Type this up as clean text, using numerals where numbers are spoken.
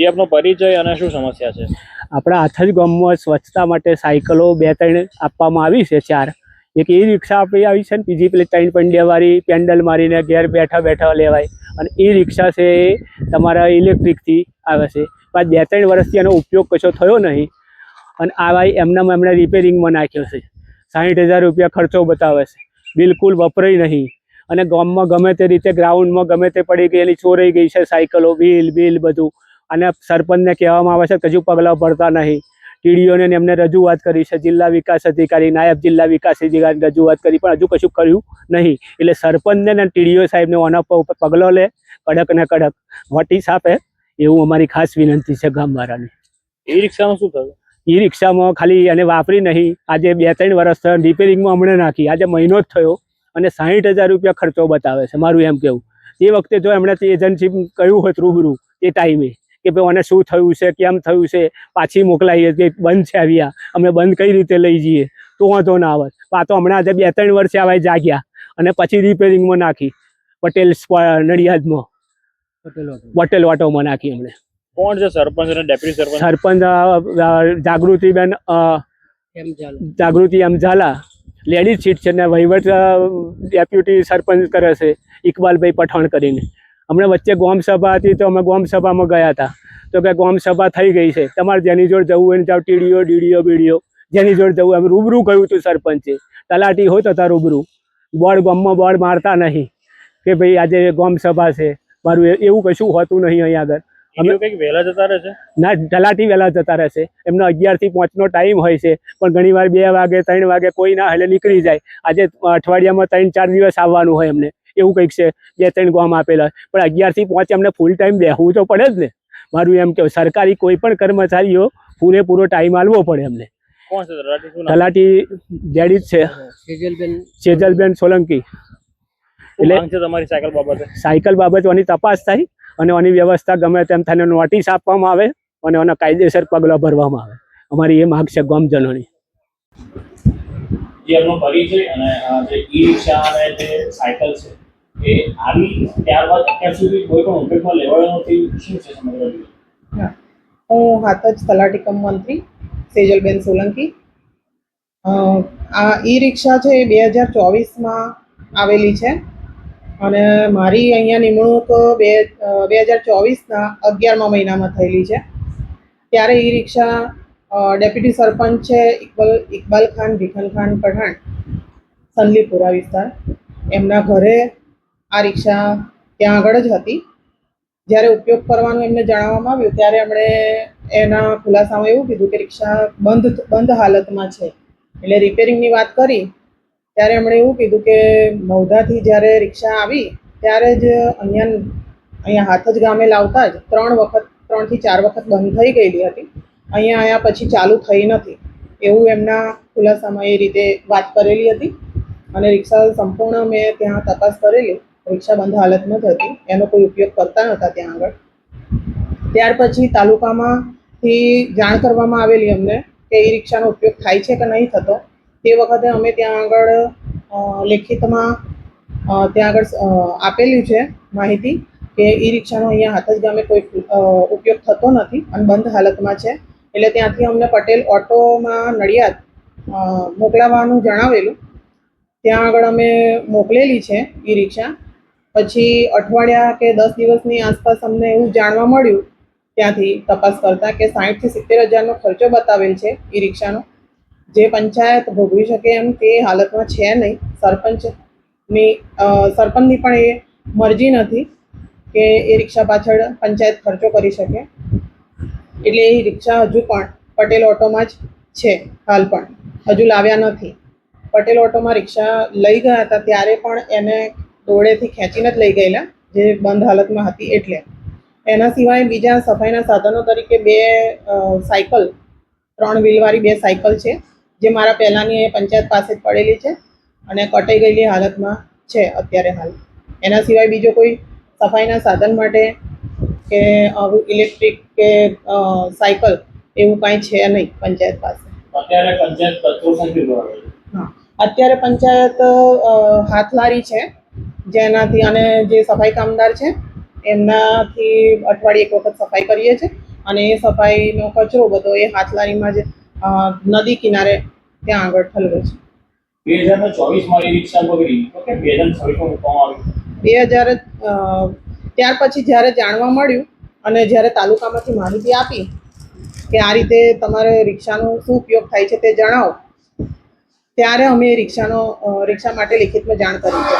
જે આપનો પરિચય અને શું સમસ્યા છે? આપણા હાથજ ગામમાં સ્વચ્છતા માટે સાયકલો 2-3 આપવામાં આવી છે, 4. એક ઈ રિક્ષા આપી આવી છે ને બીજી પેલી 3 પંડિયાવાળી પેન્ડલ મારીને ઘેર બેઠા બેઠા લેવાય, અને ઈ રિક્ષા છે એ તમારા ઇલેક્ટ્રિકથી આવે છે. પણ 2-3 વર્ષથી એનો ઉપયોગ કશો થયો નહીં, અને આવા એમણે રિપેરિંગમાં નાખ્યો છે. 60,000 રૂપિયા ખર્ચો બતાવે છે, બિલકુલ વપરાય નહીં. અને ગામમાં ગમે તે રીતે ગ્રાઉન્ડમાં ગમે તે પડી ગયેલી ચોરાઈ ગઈ છે સાયકલો, બિલ બધું. અને સરપંચને કહેવામાં આવે છે કે હજુ પગલાં ભરતા નહીં. ટીડીઓને એમને રજૂઆત કરી છે, જિલ્લા વિકાસ અધિકારી, નાયબ જિલ્લા વિકાસ અધિકારી રજૂઆત કરી, પણ હજુ કશું કર્યું નહીં. એટલે સરપંચને અને ટીડીઓ સાહેબને આના ઉપર પગલો લે, કડક ને કડક નોટિસ આપે, એવું અમારી ખાસ વિનંતી છે ગામવાળાની. ઈ રિક્ષામાં શું થયું? ઈ રિક્ષામાં ખાલી એને વાપરી નહીં, આજે 2-3 વર્ષ થયા રિપેરિંગમાં હમણાં નાખી, આજે મહિનો જ થયો, અને 60,000 રૂપિયા ખર્ચો બતાવે છે. મારું એમ કહેવું, એ વખતે જો એમણે એજન્સી કહ્યું હોત રૂબરૂ એ ટાઈમે કે ભાઈ આને શું થયું છે, કેમ થયું છે, પાછી મોકલાઈએ, કે બંધ છે આવ્યા, અમે બંધ કઈ રીતે લઈ જઈએ, તો વાંધો ના આવત. આ તો હમણાં આજે 2-3 વર્ષે આવા જાગ્યા અને પછી રિપેરિંગમાં નાખી. પટેલ નડિયાદમાં પટેલ ઓટોમાં નાખી એમણે. કોણ છે સરપંચ અને ડેપ્યુટી સરપંચ? સરપંચ જાગૃતિ એમ ઝાલા, લેડીઝ સીટ છે, ને વહીવટ ડેપ્યુટી સરપંચ કરે છે ઇકબાલભાઈ પઠાણ કરીને. હમણાં વચ્ચે ગામ સભા હતી તો અમે ગામ સભામાં ગયા હતા, તો કે ગામ સભા થઈ ગઈ છે, તમારે જેની જોડે જવું હોય ને જાઓ, ડીડીઓ જેની જોડે જવું. અમે રૂબરૂ કહ્યું હતું સરપંચે, તલાટી હોય તો રૂબરૂ. ગામમાં બોર્ડ મારતા નહીં કે ભાઈ આજે ગામ સભા છે, મારું એવું કશું હોતું નહીં અહીંયા આગળ. અમે કંઈક વહેલા જતા રહે છે ના, તલાટી વહેલા જતા રહેશે, એમનો 11 થી 5નો ટાઈમ હોય છે, પણ ઘણીવાર 2 વાગે 3 વાગે કોઈ ના એટલે નીકળી જાય. આજે અઠવાડિયામાં 3-4 દિવસ આવવાનું હોય એમને, એવું કંઈક છે. 2-3 ગામ આપેલા, પણ 11 થી 5 એમને ફૂલ ટાઈમ બેસવું તો પડે જ ને. મારું એમ કહ્યું, સરકારી કોઈ પણ કર્મચારીઓ પૂરેપૂરો ટાઈમ આપવો પડે એમને. કોણ છે તલાટી? તલાટી લેડીઝ છે, સેજલબેન સોલંકી. એટલે તમારી સાયકલ બાબતે? સાયકલ બાબતે આની તપાસ થાય અને આની વ્યવસ્થા ગમે તેમ થઈને નોટિસ આપવામાં આવે અને આના કાયદેસર પગલાં ભરવામાં આવે. અમારી એ માગ છે ગામજનોની. જે આપનો પરિચય અને જે ઈ રિક્ષા અને જે સાયકલ છે એ આવી ત્યારબાદ અત્યાર સુધી કોઈ પણ ઉપયોગમાં લેવાયો નથી, શું છે સમગ્ર? હું હાથજ તલાટી કમ મંત્રી સેજલબેન સોલંકી. આ ઈ રિક્ષા છે એ 2024માં આવેલી છે, અને મારી અહીંયા નિમણૂક 2024ના 11મા મહિનામાં થયેલી છે. ત્યારે ઈ રિક્ષા ડેપ્યુટી સરપંચ છે ઇકબાલ ખાન પઠાણ, સંદલીપુરા વિસ્તાર, એમના ઘરે આ રિક્ષા ત્યાં આગળ જ હતી. જ્યારે ઉપયોગ કરવાનું એમને જણાવવામાં આવ્યું ત્યારે એમણે એના ખુલાસામાં એવું કીધું કે રિક્ષા બંધ હાલતમાં છે. એટલે રિપેરિંગની વાત કરી ત્યારે એમણે એવું કીધું કે મૌધાથી જ્યારે રિક્ષા આવી ત્યારે જ અહીંયા હાથજ ગામે લાવતા જ 3 થી 4 વખત બંધ થઈ ગયેલી હતી. અહીંયા આવ્યા પછી ચાલુ થઈ નથી, એવું એમના ખુલાસામાં એ રીતે વાત કરેલી હતી. અને રિક્ષા સંપૂર્ણ મેં ત્યાં તપાસ કરેલી, રિક્ષા બંધ હાલતમાં જ હતી, એનો કોઈ ઉપયોગ કરતા નહોતા ત્યાં આગળ. ત્યાર પછી તાલુકામાંથી જાણ કરવામાં આવેલી અમને કે ઈ રિક્ષાનો ઉપયોગ થાય છે કે નહીં થતો. તે વખતે અમે ત્યાં આગળ લેખિતમાં ત્યાં આગળ આપેલી છે માહિતી કે ઈ રિક્ષાનો અહીંયા હાથજ ગામે કોઈ ઉપયોગ થતો નથી અને બંધ હાલતમાં છે. એટલે ત્યાંથી અમને પટેલ ઓટોમાં નડિયાદ મોકલાવવાનું જણાવેલું. ત્યાં આગળ અમે મોકલેલી છે ઈ રિક્ષા. પછી અઠવાડિયા કે 10 દિવસની આસપાસ અમને એવું જાણવા મળ્યું ત્યાંથી તપાસ કરતા કે 60,000 થી 70,000નો ખર્ચો બતાવેલ છે ઈ રિક્ષાનો, જે પંચાયત ભોગવી શકે એમ તે હાલતમાં છે નહીં. સરપંચની પણ એ મરજી નથી કે એ રિક્ષા પાછળ પંચાયત ખર્ચો કરી શકે. એટલે એ રિક્ષા હજુ પણ પટેલ ઓટોમાં જ છે, હાલ પણ હજુ લાવ્યા નથી. પટેલ ઓટોમાં રિક્ષા લઈ ગયા હતા ત્યારે પણ એને દોડેથી ખેંચીને જ લઈ ગયેલા, જે બંધ હાલતમાં હતી એટલે. એના સિવાય બીજા સફાઈના સાધનો તરીકે 2 સાયકલ, 3 વ્હીલવાળી 2 સાયકલ છે, જે મારા પહેલાંની પંચાયત પાસે જ પડેલી છે અને કટાઈ ગયેલી હાલતમાં છે અત્યારે હાલ. એના સિવાય બીજો કોઈ સફાઈના સાધન માટે કે ઇલેક્ટ્રિક કે સાયકલ એવું કાંઈ છે નહીં પંચાયત પાસે. અત્યારે પંચાયત કચરો ક્યાંથી ભરાવે? હા, અત્યારે પંચાયત હાથલારી છે જેનાથી, અને જે સફાઈ કામદાર છે એમનાથી અઠવાડિયે 1 વખત સફાઈ કરીએ છીએ. અને એ સફાઈનો કચરો બધો એ હાથલારીમાં જ નદી કિનારે ત્યાં આગળ ઠલવે છે. 2024માં ઈ રિક્ષા બગડી તો કે 2026માં મૂકવામાં આવી. 2000 ત્યાર પછી જ્યારે જાણવા મળ્યું અને જ્યારે તાલુકામાંથી માહિતી આપી કે આ રીતે તમારે રિક્ષાનો શું ઉપયોગ થાય છે તે જણાવો, ત્યારે અમે રિક્ષા માટે લિખિતમાં જાણ કરી છે.